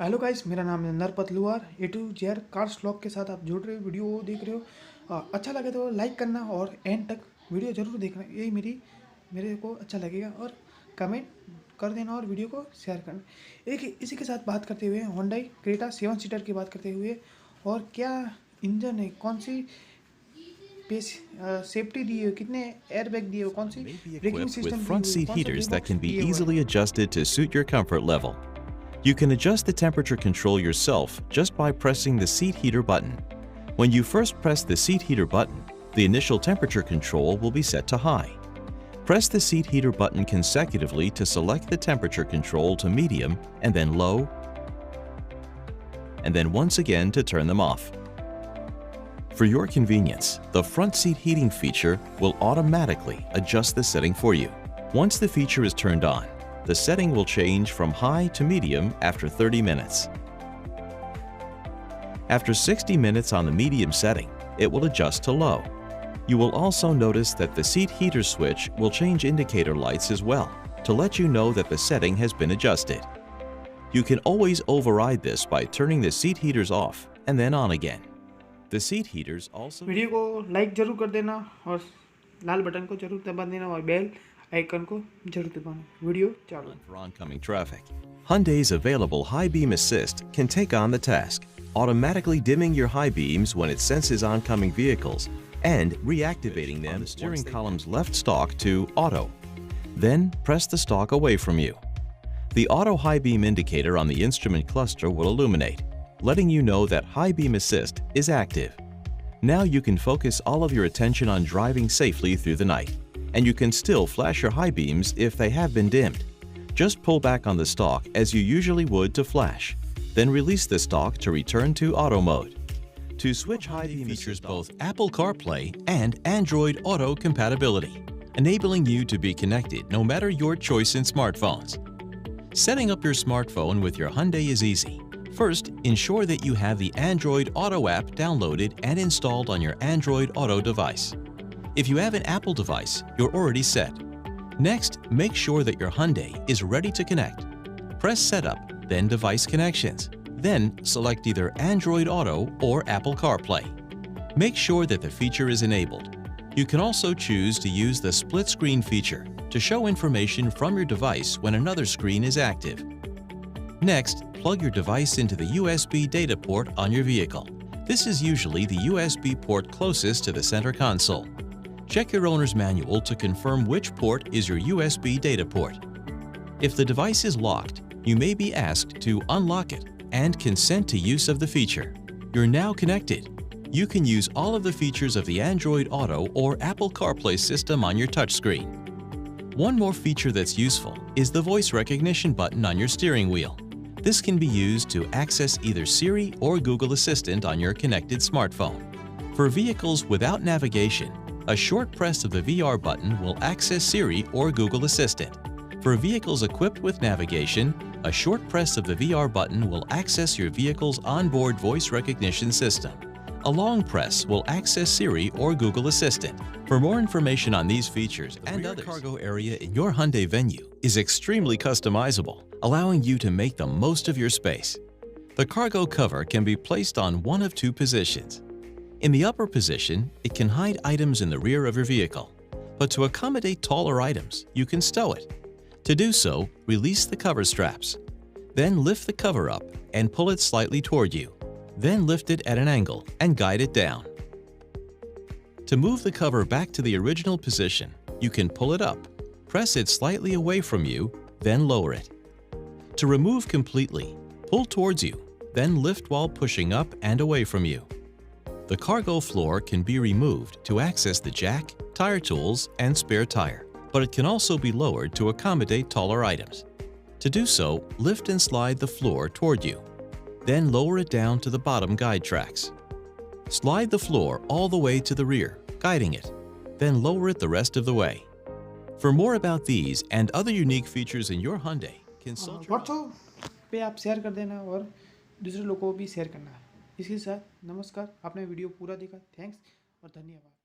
Hello guys, मेरा नाम है नरपत लुहार। ए टू जेड कार्स व्लॉग के साथ आप जुड़ रहे हो, वीडियो देख रहे हो। अच्छा लगे तो लाइक करना और एंड तक वीडियो ज़रूर देखना, यही मेरे को अच्छा लगेगा। और कमेंट कर देना और वीडियो को शेयर करना। एक इसी के साथ बात करते हुए Hyundai क्रेटा 7 सीटर की बात करते हुए, और क्या इंजन है, कौन सी सेफ्टी दी है, कितने एयरबैग दिए हो, कौन सी ब्रेकिंग Equipped with सिस्टम दी front हुई, seat कौन सा heaters gear that box can be दिए हुए easily हैं। adjusted to suit your comfort level. You can adjust the temperature control yourself just by pressing the seat heater button. When you first press the seat heater button, the initial temperature control will be set to high. Press the seat heater button consecutively to select the temperature control to medium and then low, and then once again to turn them off. For your convenience, the front seat heating feature will automatically adjust the setting for you. Once the feature is turned on, the setting will change from high to medium after 30 minutes. After 60 minutes on the medium setting, it will adjust to low. You will also notice that the seat heater switch will change indicator lights as well to let you know that the setting has been adjusted. You can always override this by turning the seat heaters off and then on again. The seat heaters also video को like जरूर कर देना और लाल button को जरूर दबा देना और बेल आइकन को जरूर दबाना। वीडियो चालू। for oncoming traffic. Hyundai's available high beam assist can take on the task, automatically dimming your high beams when it senses oncoming vehicles and reactivating them on the steering column's left stalk to auto. Then press the stalk away from you. The auto high beam indicator on the instrument cluster will illuminate, letting you know that high beam assist is active. Now you can focus all of your attention on driving safely through the night, and you can still flash your high beams if they have been dimmed. Just pull back on the stalk as you usually would to flash, then release the stalk to return to auto mode. To switch high beam features both Apple CarPlay and Android Auto compatibility, enabling you to be connected no matter your choice in smartphones. Setting up your smartphone with your Hyundai is easy. First, ensure that you have the Android Auto app downloaded and installed on your Android Auto device. If you have an Apple device, you're already set. Next, make sure that your Hyundai is ready to connect. Press Setup, then Device Connections. Then select either Android Auto or Apple CarPlay. Make sure that the feature is enabled. You can also choose to use the split screen feature to show information from your device when another screen is active. Next, plug your device into the USB data port on your vehicle. This is usually the USB port closest to the center console. Check your owner's manual to confirm which port is your USB data port. If the device is locked, you may be asked to unlock it and consent to use of the feature. You're now connected. You can use all of the features of the Android Auto or Apple CarPlay system on your touchscreen. One more feature that's useful is the voice recognition button on your steering wheel. This can be used to access either Siri or Google Assistant on your connected smartphone. For vehicles without navigation, a short press of the VR button will access Siri or Google Assistant. For vehicles equipped with navigation, a short press of the VR button will access your vehicle's onboard voice recognition system. A long press will access Siri or Google Assistant. For more information on these features and others, the cargo area in your Hyundai Venue is extremely customizable, allowing you to make the most of your space. The cargo cover can be placed on one of two positions. In the upper position, it can hide items in the rear of your vehicle, but to accommodate taller items, you can stow it. To do so, release the cover straps. Then lift the cover up and pull it slightly toward you. Then lift it at an angle and guide it down. To move the cover back to the original position, you can pull it up, press it slightly away from you, then lower it. To remove completely, pull towards you, then lift while pushing up and away from you. The cargo floor can be removed to access the jack, tire tools, and spare tire, but it can also be lowered to accommodate taller items. To do so, lift and slide the floor toward you. Then lower it down to the bottom guide tracks. Slide the floor all the way to the rear, guiding it, then lower it the rest of the way. For more about these and other unique features in your Hyundai, consult your WhatsApp पे आप share कर देना और दूसरे लोगों को भी share करना। इसके साथ नमस्कार, आपने वीडियो पूरा देखा, थैंक्स और धन्यवाद।